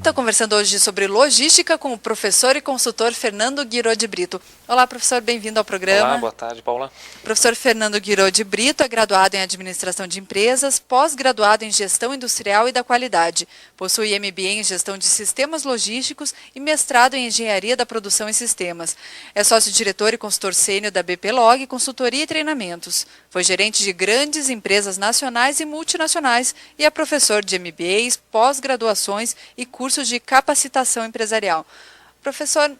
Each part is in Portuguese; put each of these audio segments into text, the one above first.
Estou conversando hoje sobre logística com o professor e consultor Fernando Guiraud de Brito. Olá, professor, bem-vindo ao programa. Olá, boa tarde, Paula. O professor Fernando Guiraud de Brito é graduado em Administração de Empresas, pós-graduado em Gestão Industrial e da Qualidade. Possui MBA em Gestão de Sistemas Logísticos e mestrado em Engenharia da Produção e Sistemas. É sócio-diretor e consultor sênior da BPlog, Consultoria e Treinamentos. Foi gerente de grandes empresas nacionais e multinacionais e é professor de MBAs, pós-graduações e cursos de capacitação empresarial. Professor,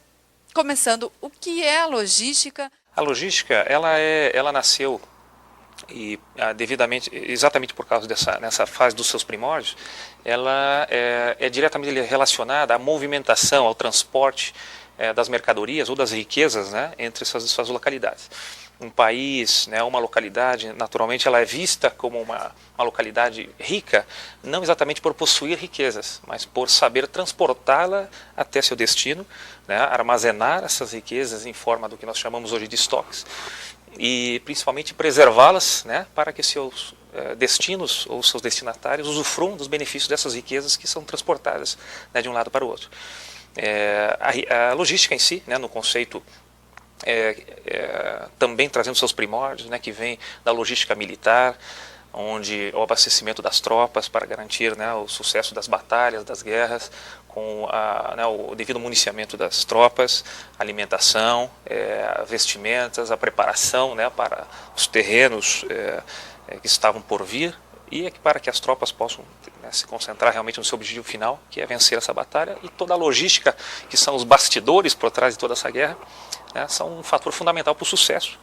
começando, o que é a logística? A logística, ela nasceu e devidamente, exatamente por causa nessa fase dos seus primórdios, ela é diretamente relacionada à movimentação, ao transporte das mercadorias ou das riquezas, né, entre essas localidades. Um país, né, uma localidade, naturalmente ela é vista como uma localidade rica, não exatamente por possuir riquezas, mas por saber transportá-la até seu destino, né, armazenar essas riquezas em forma do que nós chamamos hoje de estoques e principalmente preservá-las, né, para que seus destinos ou seus destinatários usufruam dos benefícios dessas riquezas que são transportadas, né, de um lado para o outro. A logística em si, né, no conceito também trazendo seus primórdios, né, que vem da logística militar, onde o abastecimento das tropas para garantir, né, o sucesso das batalhas, das guerras, com o devido municiamento das tropas, alimentação, vestimentas, a preparação, né, para os terrenos que estavam por vir, e para que as tropas possam, né, se concentrar realmente no seu objetivo final, que é vencer essa batalha, e toda a logística, que são os bastidores por trás de toda essa guerra, né, são um fator fundamental para o sucesso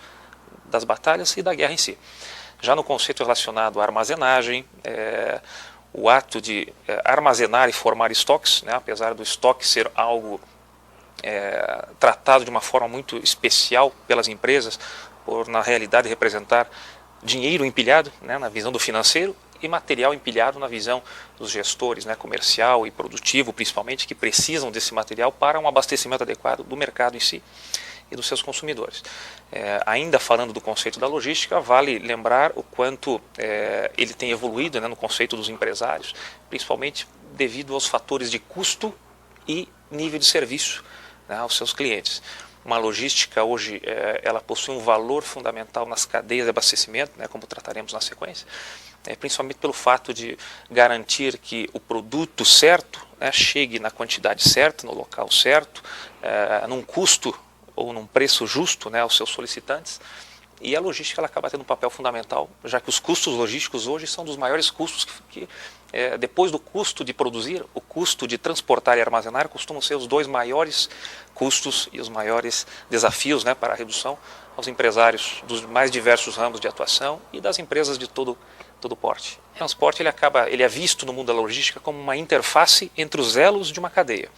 das batalhas e da guerra em si. Já no conceito relacionado à armazenagem, o ato de armazenar e formar estoques, né, apesar do estoque ser algo tratado de uma forma muito especial pelas empresas, por na realidade representar dinheiro empilhado, né, na visão do financeiro, e material empilhado na visão dos gestores, né, comercial e produtivo, principalmente, que precisam desse material para um abastecimento adequado do mercado em si e dos seus consumidores. Ainda falando do conceito da logística, vale lembrar o quanto ele tem evoluído, né, no conceito dos empresários, principalmente devido aos fatores de custo e nível de serviço, né, aos seus clientes. Uma logística hoje, ela possui um valor fundamental nas cadeias de abastecimento, né, como trataremos na sequência, principalmente pelo fato de garantir que o produto certo, né, chegue na quantidade certa, no local certo, num custo ou num preço justo, né, aos seus solicitantes. E a logística ela acaba tendo um papel fundamental, já que os custos logísticos hoje são dos maiores custos que depois do custo de produzir, o custo de transportar e armazenar costumam ser os dois maiores custos e os maiores desafios, né, para a redução aos empresários dos mais diversos ramos de atuação e das empresas de todo porte. O transporte ele é visto no mundo da logística como uma interface entre os elos de uma cadeia.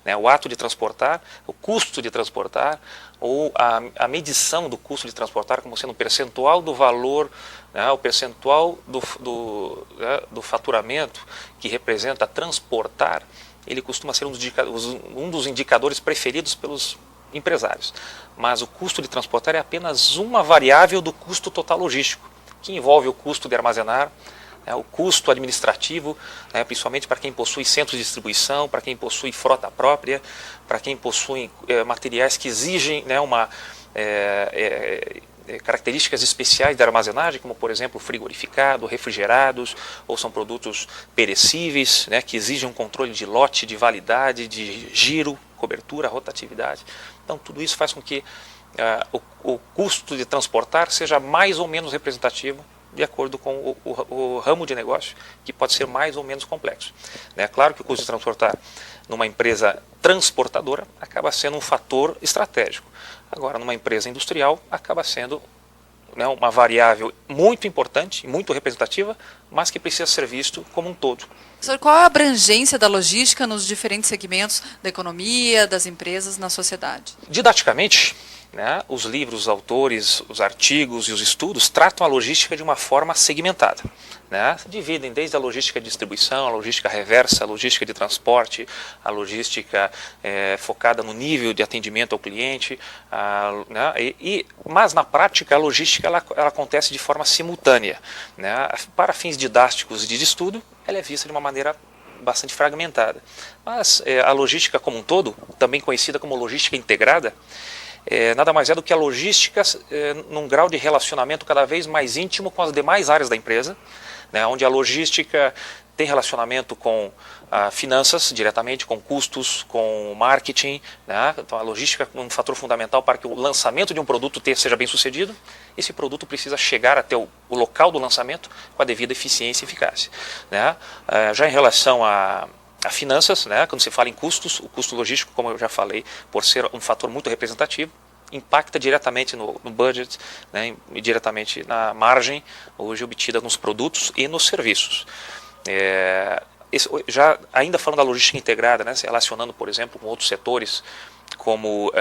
Né, o ato de transportar, o custo de transportar, ou a medição do custo de transportar como sendo um percentual do valor, né, o percentual do faturamento que representa transportar, ele costuma ser um dos indicadores preferidos pelos empresários. Mas o custo de transportar é apenas uma variável do custo total logístico, que envolve o custo de armazenar, o custo administrativo, né, principalmente para quem possui centros de distribuição, para quem possui frota própria, para quem possui materiais que exigem, né, características especiais de armazenagem, como por exemplo frigorificado, refrigerados, ou são produtos perecíveis, né, que exigem um controle de lote, de validade, de giro, cobertura, rotatividade. Então tudo isso faz com que o custo de transportar seja mais ou menos representativo de acordo com o ramo de negócio, que pode ser mais ou menos complexo. É claro que o custo de transportar numa empresa transportadora acaba sendo um fator estratégico. Agora, numa empresa industrial, acaba sendo, né, uma variável muito importante, muito representativa, mas que precisa ser visto como um todo. Professor, qual a abrangência da logística nos diferentes segmentos da economia, das empresas, na sociedade? Didaticamente, né, os livros, os autores, os artigos e os estudos tratam a logística de uma forma segmentada. Né? Dividem desde a logística de distribuição, a logística reversa, a logística de transporte, a logística focada no nível de atendimento ao cliente. Né? Mas na prática a logística ela acontece de forma simultânea. Né? Para fins didáticos e de estudo, ela é vista de uma maneira bastante fragmentada. Mas a logística como um todo, também conhecida como logística integrada, nada mais é do que a logística num grau de relacionamento cada vez mais íntimo com as demais áreas da empresa, né, onde a logística tem relacionamento com finanças diretamente, com custos, com marketing, né? Então a logística é um fator fundamental para que o lançamento de um produto seja bem sucedido. Esse produto precisa chegar até o local do lançamento com a devida eficiência e eficácia, né? Já em relação a finanças, né? Quando se fala em custos, o custo logístico, como eu já falei, por ser um fator muito representativo, impacta diretamente no budget, né, e diretamente na margem hoje obtida nos produtos e nos serviços. Já ainda falando da logística integrada, né, se relacionando, por exemplo, com outros setores, como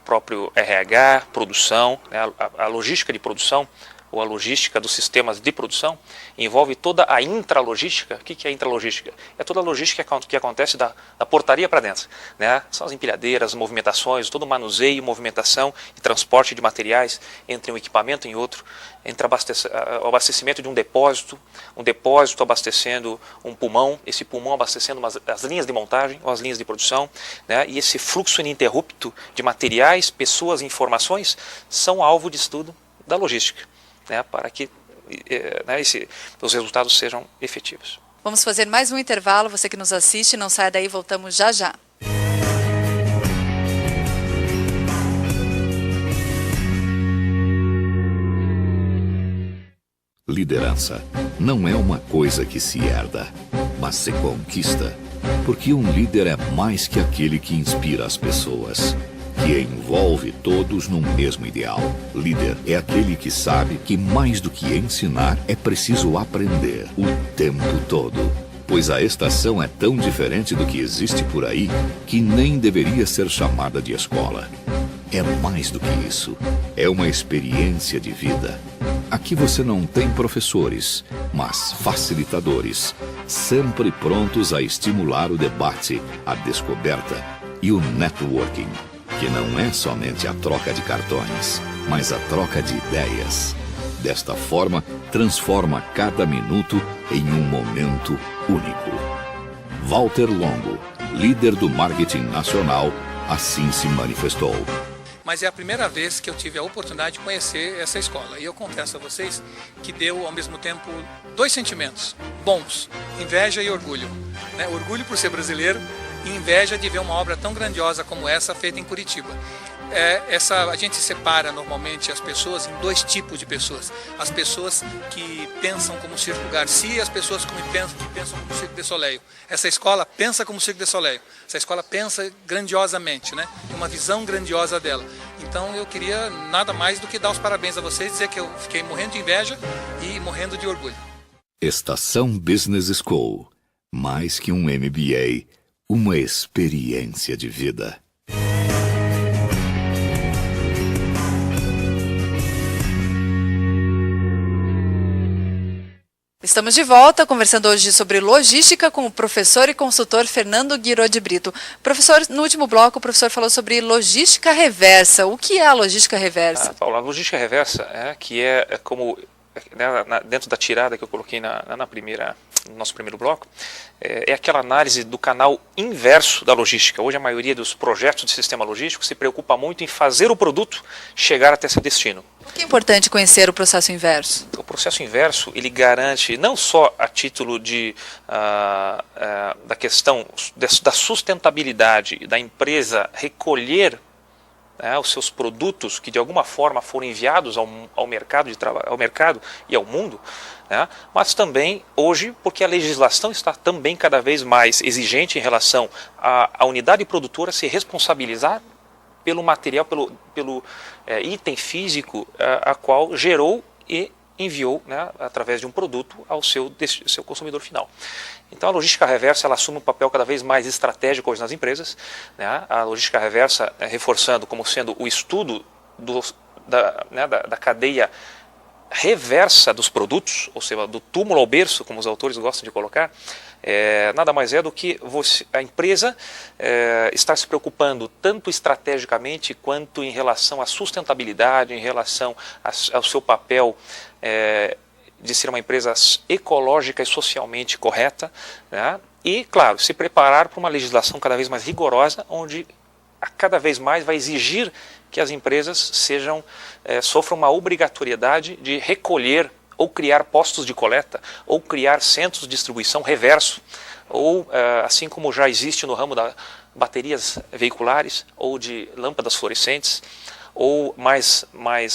próprio RH, produção, né, a logística de produção, ou a logística dos sistemas de produção, envolve toda a intralogística. O que é intralogística? É toda a logística que acontece da portaria para dentro, né? São as empilhadeiras, movimentações, todo o manuseio, movimentação e transporte de materiais entre um equipamento e outro, entre o abastecimento de um depósito abastecendo um pulmão, esse pulmão abastecendo as linhas de montagem ou as linhas de produção, né? E esse fluxo ininterrupto de materiais, pessoas e informações são alvo de estudo da logística, né, para que os resultados sejam efetivos. Vamos fazer mais um intervalo. Você que nos assiste, não saia daí, voltamos já já. Liderança não é uma coisa que se herda, mas se conquista. Porque um líder é mais que aquele que inspira as pessoas, que envolve todos num mesmo ideal. Líder é aquele que sabe que mais do que ensinar é preciso aprender o tempo todo. Pois a estação é tão diferente do que existe por aí que nem deveria ser chamada de escola. É mais do que isso. É uma experiência de vida. Aqui você não tem professores, mas facilitadores, sempre prontos a estimular o debate, a descoberta e o networking, que não é somente a troca de cartões, mas a troca de ideias. Desta forma, transforma cada minuto em um momento único. Walter Longo, líder do marketing nacional, assim se manifestou. Mas é a primeira vez que eu tive a oportunidade de conhecer essa escola. E eu confesso a vocês que deu, ao mesmo tempo, dois sentimentos bons: inveja e orgulho. Né? Orgulho por ser brasileiro e inveja de ver uma obra tão grandiosa como essa feita em Curitiba. A gente separa normalmente as pessoas em dois tipos de pessoas: as pessoas que pensam como Circo Garcia e as pessoas que pensam como Cirque du Soleil. Essa escola pensa como Cirque du Soleil. Essa escola pensa grandiosamente, né? Uma visão grandiosa dela. Então eu queria nada mais do que dar os parabéns a vocês, dizer que eu fiquei morrendo de inveja e morrendo de orgulho. Estação Business School, mais que um MBA, uma experiência de vida. Estamos de volta, conversando hoje sobre logística com o professor e consultor Fernando Guiraud de Brito. Professor, no último bloco o professor falou sobre logística reversa. O que é a logística reversa? Paula, a logística reversa como dentro da tirada que eu coloquei no nosso primeiro bloco, é aquela análise do canal inverso da logística. Hoje a maioria dos projetos de sistema logístico se preocupa muito em fazer o produto chegar até seu destino. Por que é importante conhecer o processo inverso? O processo inverso, ele garante não só a título da questão da sustentabilidade da empresa recolher os seus produtos que de alguma forma foram enviados ao mercado e ao mundo, né? Mas também hoje porque a legislação está também cada vez mais exigente em relação à unidade produtora se responsabilizar pelo material, pelo item físico a qual gerou e enviou, né, através de um produto ao seu consumidor final. Então a logística reversa ela assume um papel cada vez mais estratégico hoje nas empresas, né? A logística reversa reforçando como sendo o estudo da cadeia reversa dos produtos, ou seja, do túmulo ao berço, como os autores gostam de colocar, nada mais é do que a empresa estar se preocupando tanto estrategicamente quanto em relação à sustentabilidade, em relação ao seu papel de ser uma empresa ecológica e socialmente correta, né? E, claro, se preparar para uma legislação cada vez mais rigorosa, onde cada vez mais vai exigir que as empresas sofram uma obrigatoriedade de recolher ou criar postos de coleta, ou criar centros de distribuição reverso, ou assim como já existe no ramo das baterias veiculares ou de lâmpadas fluorescentes, ou mais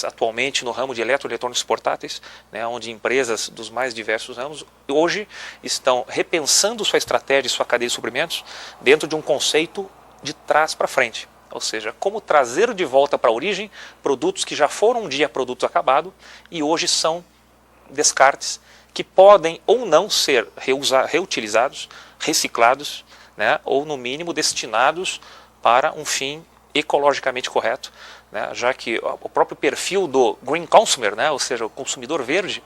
atualmente no ramo de eletroeletrônicos portáteis, né, onde empresas dos mais diversos ramos hoje estão repensando sua estratégia e sua cadeia de suprimentos dentro de um conceito de trás para frente. Ou seja, como trazer de volta para a origem produtos que já foram um dia produtos acabados e hoje são descartes que podem ou não ser reutilizados, reciclados, né, ou no mínimo destinados para um fim ecologicamente correto, né, já que o próprio perfil do Green Consumer, né, ou seja, o consumidor verde,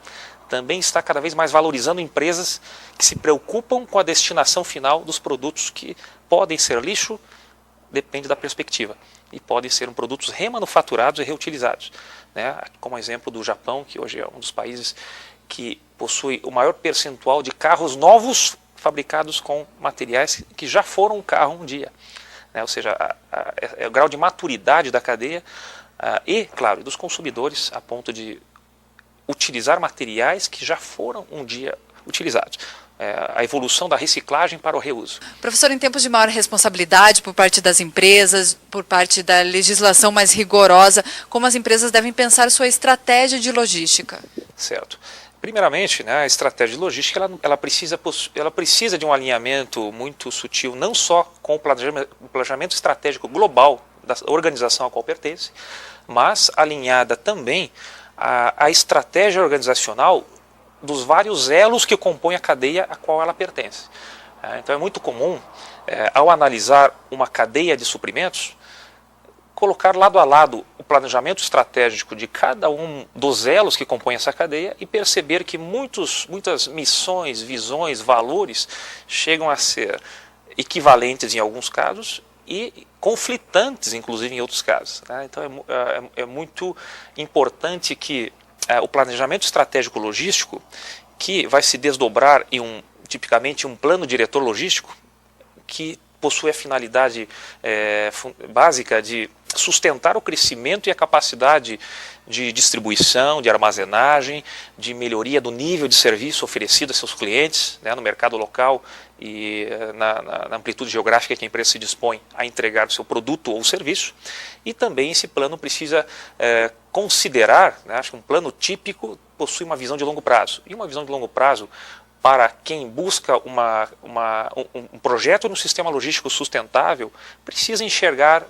também está cada vez mais valorizando empresas que se preocupam com a destinação final dos produtos que podem ser lixo, depende da perspectiva, e podem ser produtos remanufaturados e reutilizados, né, como exemplo do Japão, que hoje é um dos países que possui o maior percentual de carros novos fabricados com materiais que já foram um carro um dia. Ou seja, é o grau de maturidade da cadeia e, claro, dos consumidores a ponto de utilizar materiais que já foram um dia utilizados. A evolução da reciclagem para o reuso. Professor, em tempos de maior responsabilidade por parte das empresas, por parte da legislação mais rigorosa, como as empresas devem pensar sua estratégia de logística? Certo. Primeiramente, né, a estratégia de logística ela precisa de um alinhamento muito sutil, não só com o planejamento estratégico global da organização a qual pertence, mas alinhada também à estratégia organizacional dos vários elos que compõem a cadeia a qual ela pertence. Então é muito comum, ao analisar uma cadeia de suprimentos, colocar lado a lado o planejamento estratégico de cada um dos elos que compõem essa cadeia e perceber que muitas missões, visões, valores chegam a ser equivalentes em alguns casos e conflitantes, inclusive, em outros casos. Então é muito importante que o planejamento estratégico logístico, que vai se desdobrar em tipicamente um plano diretor logístico, que possui a finalidade básica de sustentar o crescimento e a capacidade de distribuição, de armazenagem, de melhoria do nível de serviço oferecido a seus clientes, né, no mercado local e na amplitude geográfica que a empresa se dispõe a entregar o seu produto ou serviço. E também esse plano precisa considerar, né, acho que um plano típico possui uma visão de longo prazo. E uma visão de longo prazo, para quem busca um projeto no sistema logístico sustentável, precisa enxergar,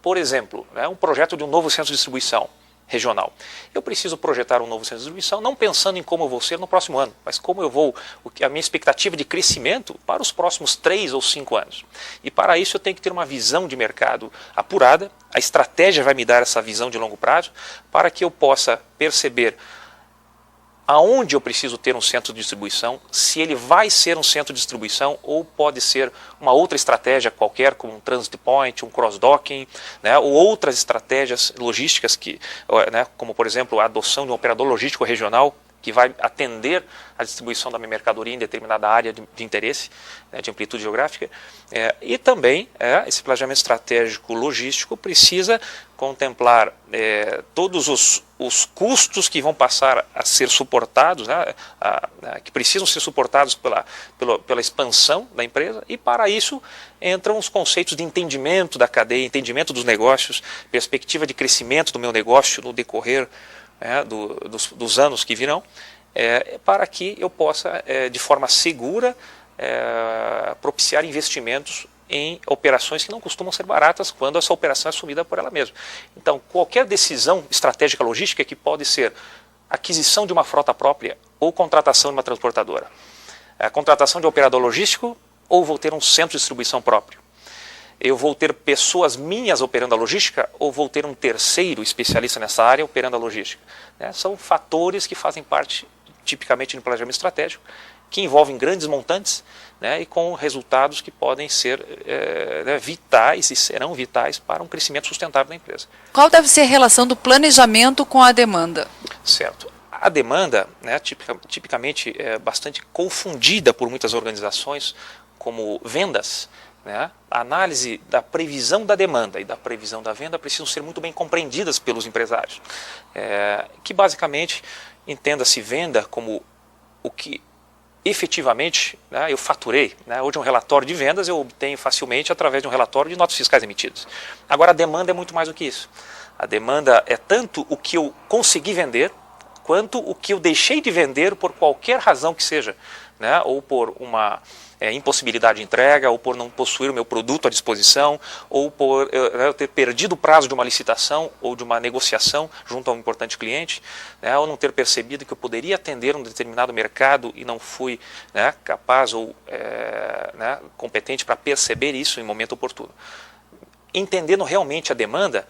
por exemplo, né, um projeto de um novo centro de distribuição regional. Eu preciso projetar um novo centro de distribuição não pensando em como eu vou ser no próximo ano, mas como eu vou, a minha expectativa de crescimento para os próximos 3 ou 5 anos. E para isso eu tenho que ter uma visão de mercado apurada, a estratégia vai me dar essa visão de longo prazo, para que eu possa perceber aonde eu preciso ter um centro de distribuição, se ele vai ser um centro de distribuição ou pode ser uma outra estratégia qualquer, como um transit point, um cross-docking, né, ou outras estratégias logísticas, né, como por exemplo a adoção de um operador logístico regional que vai atender a distribuição da minha mercadoria em determinada área de interesse, né, de amplitude geográfica. E também esse planejamento estratégico logístico precisa contemplar todos os custos que vão passar a ser suportados, né, que precisam ser suportados pela expansão da empresa, e para isso entram os conceitos de entendimento da cadeia, entendimento dos negócios, perspectiva de crescimento do meu negócio no decorrer dos anos que virão, para que eu possa, de forma segura, propiciar investimentos em operações que não costumam ser baratas quando essa operação é assumida por ela mesma. Então, qualquer decisão estratégica logística, que pode ser aquisição de uma frota própria ou contratação de uma transportadora, a contratação de um operador logístico, ou vou ter um centro de distribuição próprio, eu vou ter pessoas minhas operando a logística ou vou ter um terceiro especialista nessa área operando a logística, né? São fatores que fazem parte tipicamente do planejamento estratégico, que envolvem grandes montantes, né, e com resultados que podem ser vitais e serão vitais para um crescimento sustentável da empresa. Qual deve ser a relação do planejamento com a demanda? Certo. A demanda, né, tipicamente é bastante confundida por muitas organizações como vendas, né, a análise da previsão da demanda e da previsão da venda precisam ser muito bem compreendidas pelos empresários. Que basicamente entenda-se venda como o que efetivamente, né, eu faturei. Né, hoje um relatório de vendas eu obtenho facilmente através de um relatório de notas fiscais emitidas. Agora a demanda é muito mais do que isso. A demanda é tanto o que eu consegui vender, quanto o que eu deixei de vender por qualquer razão que seja, né, ou por uma impossibilidade de entrega, ou por não possuir o meu produto à disposição, ou por eu ter perdido o prazo de uma licitação ou de uma negociação junto a um importante cliente, né, ou não ter percebido que eu poderia atender um determinado mercado e não fui, né, capaz ou né, competente para perceber isso em momento oportuno. Entendendo realmente a demanda,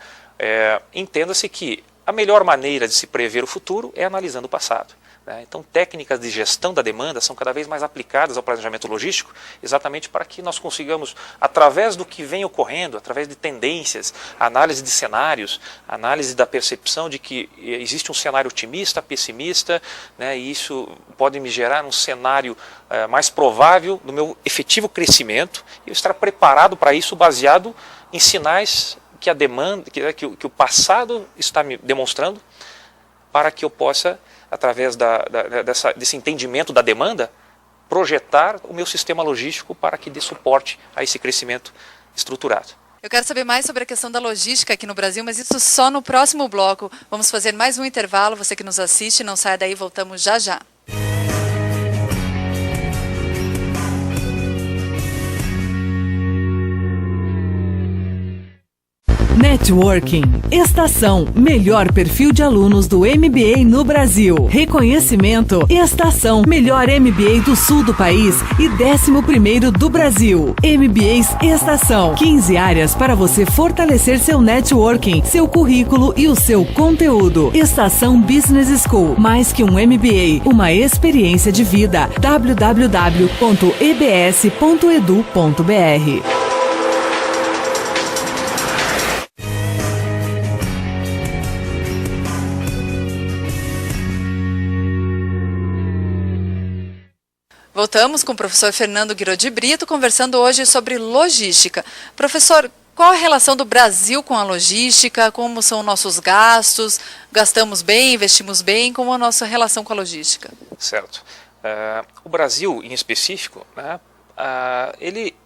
entenda-se que a melhor maneira de se prever o futuro é analisando o passado. Então, técnicas de gestão da demanda são cada vez mais aplicadas ao planejamento logístico, exatamente para que nós consigamos, através do que vem ocorrendo, através de tendências, análise de cenários, análise da percepção de que existe um cenário otimista, pessimista, né, e isso pode me gerar um cenário mais provável do meu efetivo crescimento, e eu estar preparado para isso baseado em sinais que a demanda, que o passado está me demonstrando, para que eu possa, através desse entendimento da demanda, projetar o meu sistema logístico para que dê suporte a esse crescimento estruturado. Eu quero saber mais sobre a questão da logística aqui no Brasil, mas isso só no próximo bloco. Vamos fazer mais um intervalo. Você que nos assiste, não saia daí, voltamos já já. Networking. Estação. Melhor perfil de alunos do MBA no Brasil. Reconhecimento. Estação. Melhor MBA do sul do país e 11º do Brasil. MBAs Estação. 15 áreas para você fortalecer seu networking, seu currículo e o seu conteúdo. Estação Business School. Mais que um MBA, uma experiência de vida. www.ebs.edu.br. Voltamos com o professor Fernando Guirodi Brito, conversando hoje sobre logística. Professor, qual a relação do Brasil com a logística? Como são nossos gastos? Gastamos bem, investimos bem? Como é a nossa relação com a logística? Certo. O Brasil, em específico, né, ele,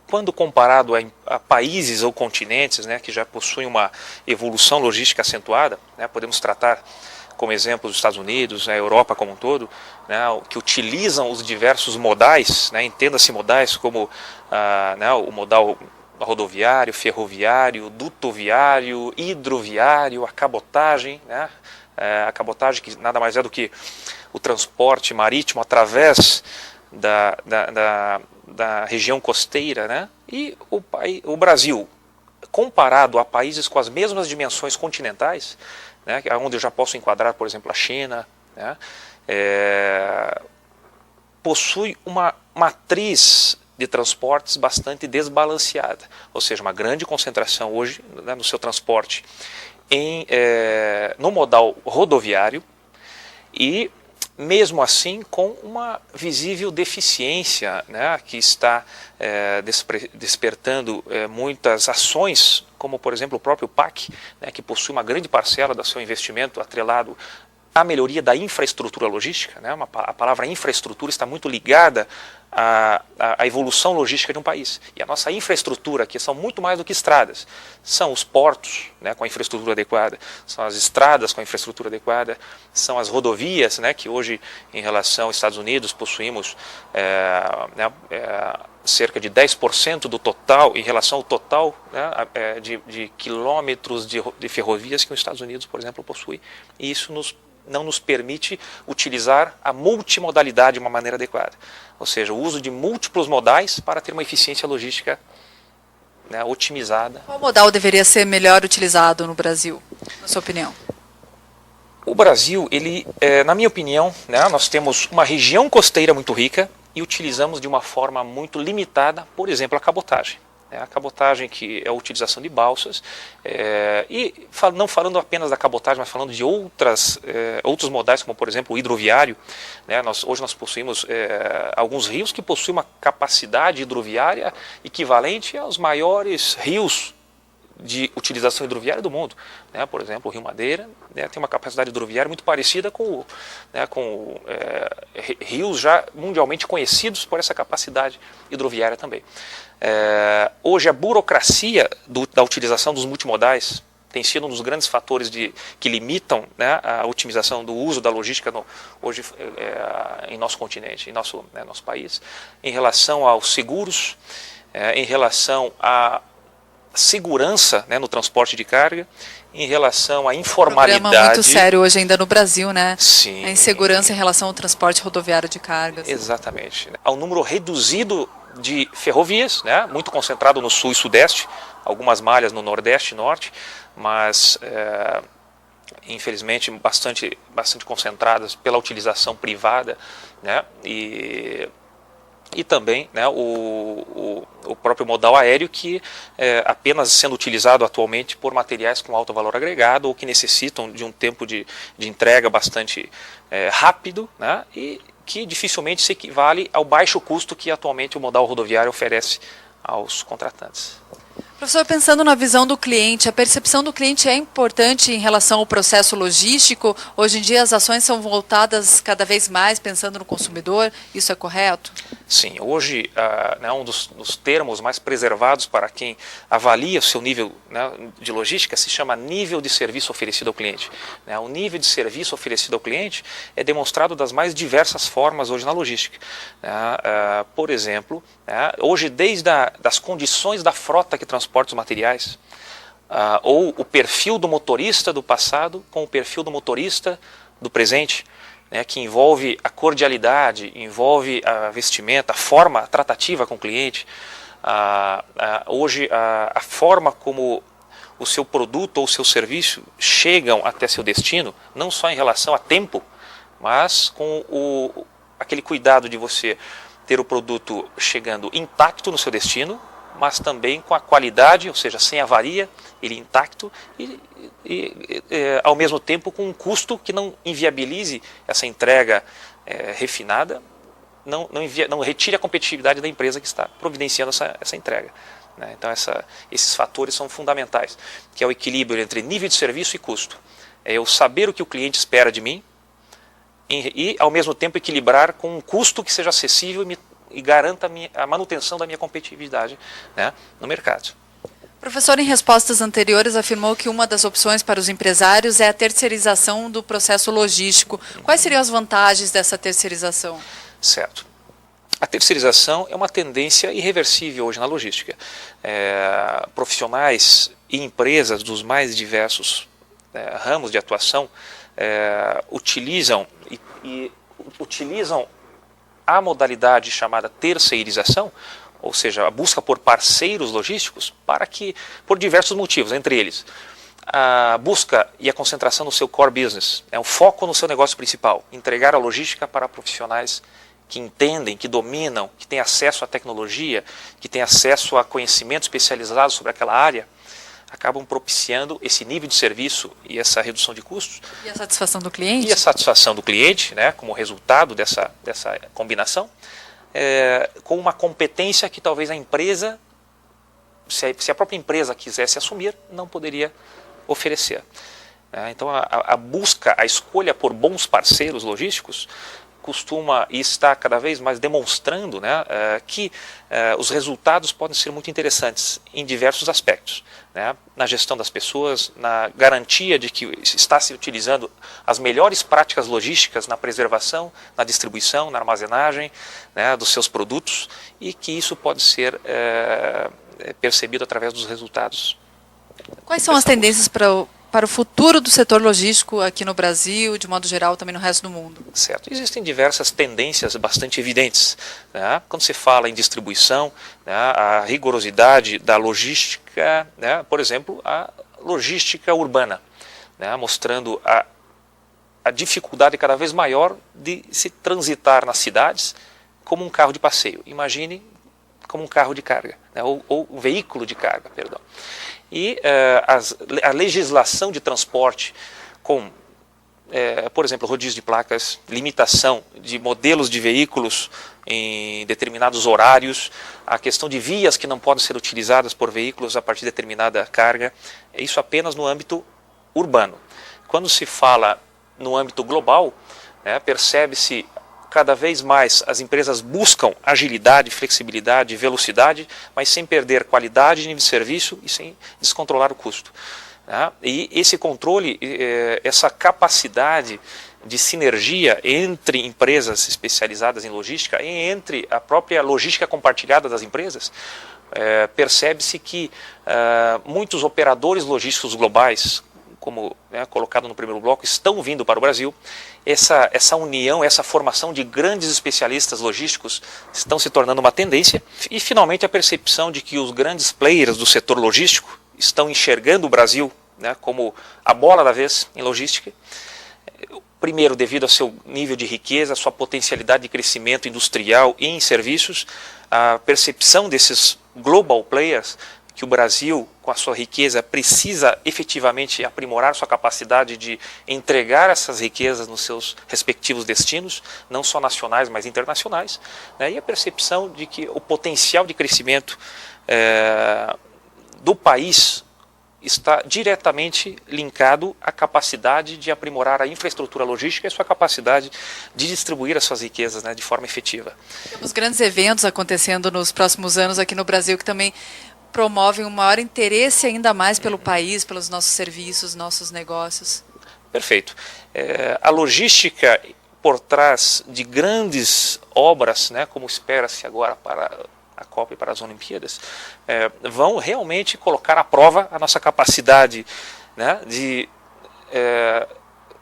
quando comparado a países ou continentes, né, que já possuem uma evolução logística acentuada, né, podemos tratar como exemplo os Estados Unidos, a Europa como um todo, né, que utilizam os diversos modais, né, entenda-se modais como né, o modal rodoviário, ferroviário, dutoviário, hidroviário, a cabotagem, né, a cabotagem que nada mais é do que o transporte marítimo através da região costeira, né, e o Brasil, comparado a países com as mesmas dimensões continentais, né, onde eu já posso enquadrar, por exemplo, a China, né, possui uma matriz de transportes bastante desbalanceada, ou seja, uma grande concentração hoje, né, no seu transporte no modal rodoviário e, mesmo assim, com uma visível deficiência, né, que está despertando muitas ações, como, por exemplo, o próprio PAC, né, que possui uma grande parcela do seu investimento atrelado à melhoria da infraestrutura logística. Né, a palavra infraestrutura está muito ligada à evolução logística de um país. E a nossa infraestrutura aqui são muito mais do que estradas. São os portos, né, com a infraestrutura adequada, são as estradas com a infraestrutura adequada, são as rodovias, né, que hoje, em relação aos Estados Unidos, possuímos cerca de 10% do total, em relação ao total, né, de quilômetros de ferrovias que os Estados Unidos, por exemplo, possui. E isso não nos permite utilizar a multimodalidade de uma maneira adequada. Ou seja, o uso de múltiplos modais para ter uma eficiência logística, né, otimizada. Qual modal deveria ser melhor utilizado no Brasil, na sua opinião? O Brasil, ele, na minha opinião, né, nós temos uma região costeira muito rica e utilizamos de uma forma muito limitada, por exemplo, a cabotagem. A cabotagem, que é a utilização de balsas, e não falando apenas da cabotagem, mas falando de outros modais, como por exemplo o hidroviário. Hoje nós possuímos alguns rios que possuem uma capacidade hidroviária equivalente aos maiores rios de utilização hidroviária do mundo. Por exemplo, o Rio Madeira tem uma capacidade hidroviária muito parecida com rios já mundialmente conhecidos por essa capacidade hidroviária também. Hoje a burocracia da utilização dos multimodais tem sido um dos grandes fatores que limitam a otimização do uso da logística hoje em nosso continente, em nosso país, em relação aos seguros, em relação à segurança no transporte de carga, em relação à informalidade. Um problema muito sério hoje ainda no Brasil, né? Sim. A insegurança em relação ao transporte rodoviário de cargas. Exatamente. Há um número reduzido de ferrovias, muito concentrado no sul e sudeste, algumas malhas no nordeste e norte, mas infelizmente bastante concentradas pela utilização privada, e também o próprio modal aéreo, que apenas sendo utilizado atualmente por materiais com alto valor agregado ou que necessitam de um tempo de entrega bastante rápido, e que dificilmente se equivale ao baixo custo que atualmente o modal rodoviário oferece aos contratantes. Professor, pensando na visão do cliente, a percepção do cliente é importante em relação ao processo logístico? Hoje em dia as ações são voltadas cada vez mais pensando no consumidor, isso é correto? Sim, hoje um dos termos mais preservados para quem avalia o seu nível de logística se chama nível de serviço oferecido ao cliente. O nível de serviço oferecido ao cliente é demonstrado das mais diversas formas hoje na logística. Por exemplo, hoje desde das condições da frota que transporta os materiais, ou o perfil do motorista do passado com o perfil do motorista do presente, que envolve a cordialidade, envolve a vestimenta, a forma tratativa com o cliente. Hoje, a forma como o seu produto ou o seu serviço chegam até seu destino, não só em relação a tempo, mas com aquele cuidado de você ter o produto chegando intacto no seu destino, mas também com a qualidade, ou seja, sem avaria, ele intacto e ao mesmo tempo com um custo que não inviabilize essa entrega refinada, não retire a competitividade da empresa que está providenciando essa entrega. Então esses fatores são fundamentais, que é o equilíbrio entre nível de serviço e custo. É eu saber o que o cliente espera de mim e ao mesmo tempo equilibrar com um custo que seja acessível e garanta a manutenção da minha competitividade no mercado. Professor, em respostas anteriores, afirmou que uma das opções para os empresários é a terceirização do processo logístico. Quais seriam as vantagens dessa terceirização? Certo. A terceirização é uma tendência irreversível hoje na logística. Profissionais e empresas dos mais diversos ramos de atuação utilizam a modalidade chamada terceirização, ou seja, a busca por parceiros logísticos, por diversos motivos, entre eles a busca e a concentração no seu core business, o foco no seu negócio principal, entregar a logística para profissionais que entendem, que dominam, que têm acesso à tecnologia, que têm acesso a conhecimento especializado sobre aquela área, acabam propiciando esse nível de serviço e essa redução de custos. E a satisfação do cliente? E a satisfação do cliente, como resultado dessa combinação, com uma competência que talvez a empresa, se a própria empresa quisesse assumir, não poderia oferecer. Então a busca, a escolha por bons parceiros logísticos costuma e está cada vez mais demonstrando que os resultados podem ser muito interessantes em diversos aspectos. Na gestão das pessoas, na garantia de que está se utilizando as melhores práticas logísticas na preservação, na distribuição, na armazenagem dos seus produtos, e que isso pode ser percebido através dos resultados. Quais são as tendências para o futuro do setor logístico aqui no Brasil, de modo geral, também no resto do mundo? Certo. Existem diversas tendências bastante evidentes. Quando se fala em distribuição, a rigorosidade da logística, por exemplo, a logística urbana, mostrando a dificuldade cada vez maior de se transitar nas cidades como um carro de passeio. Imagine como um carro de carga. né, ou um veículo de carga, perdão. E a legislação de transporte com, por exemplo, rodízio de placas, limitação de modelos de veículos em determinados horários, a questão de vias que não podem ser utilizadas por veículos a partir de determinada carga, isso apenas no âmbito urbano. Quando se fala no âmbito global, percebe-se cada vez mais as empresas buscam agilidade, flexibilidade, velocidade, mas sem perder qualidade de serviço e sem descontrolar o custo. E esse controle, essa capacidade de sinergia entre empresas especializadas em logística e entre a própria logística compartilhada das empresas, percebe-se que muitos operadores logísticos globais, como colocado no primeiro bloco, estão vindo para o Brasil. Essa união, essa formação de grandes especialistas logísticos estão se tornando uma tendência. E, finalmente, a percepção de que os grandes players do setor logístico estão enxergando o Brasil como a bola da vez em logística. Primeiro, devido ao seu nível de riqueza, a sua potencialidade de crescimento industrial e em serviços, a percepção desses global players que o Brasil, com a sua riqueza, precisa efetivamente aprimorar sua capacidade de entregar essas riquezas nos seus respectivos destinos, não só nacionais, mas internacionais, e a percepção de que o potencial de crescimento do país está diretamente linkado à capacidade de aprimorar a infraestrutura logística e a sua capacidade de distribuir as suas riquezas de forma efetiva. Temos grandes eventos acontecendo nos próximos anos aqui no Brasil que também promovem um maior interesse ainda mais pelo país, pelos nossos serviços, nossos negócios. Perfeito. A logística por trás de grandes obras, como espera-se agora para a Copa e para as Olimpíadas, vão realmente colocar à prova a nossa capacidade de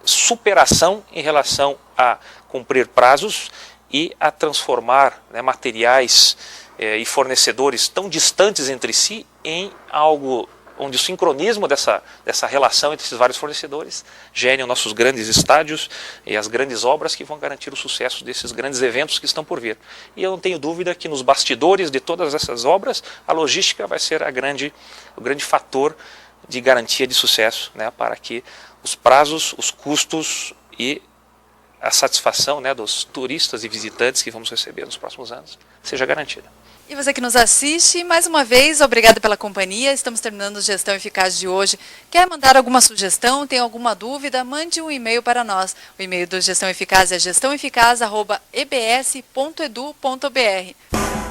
superação em relação a cumprir prazos e a transformar materiais e fornecedores tão distantes entre si em algo onde o sincronismo dessa relação entre esses vários fornecedores gerem os nossos grandes estádios e as grandes obras que vão garantir o sucesso desses grandes eventos que estão por vir. E eu não tenho dúvida que nos bastidores de todas essas obras, a logística vai ser o grande fator de garantia de sucesso, para que os prazos, os custos e a satisfação dos turistas e visitantes que vamos receber nos próximos anos seja garantida. E você que nos assiste, mais uma vez, obrigada pela companhia. Estamos terminando a Gestão Eficaz de hoje. Quer mandar alguma sugestão, tem alguma dúvida? Mande um e-mail para nós. O e-mail do Gestão Eficaz é gestãoeficaz@ebs.edu.br.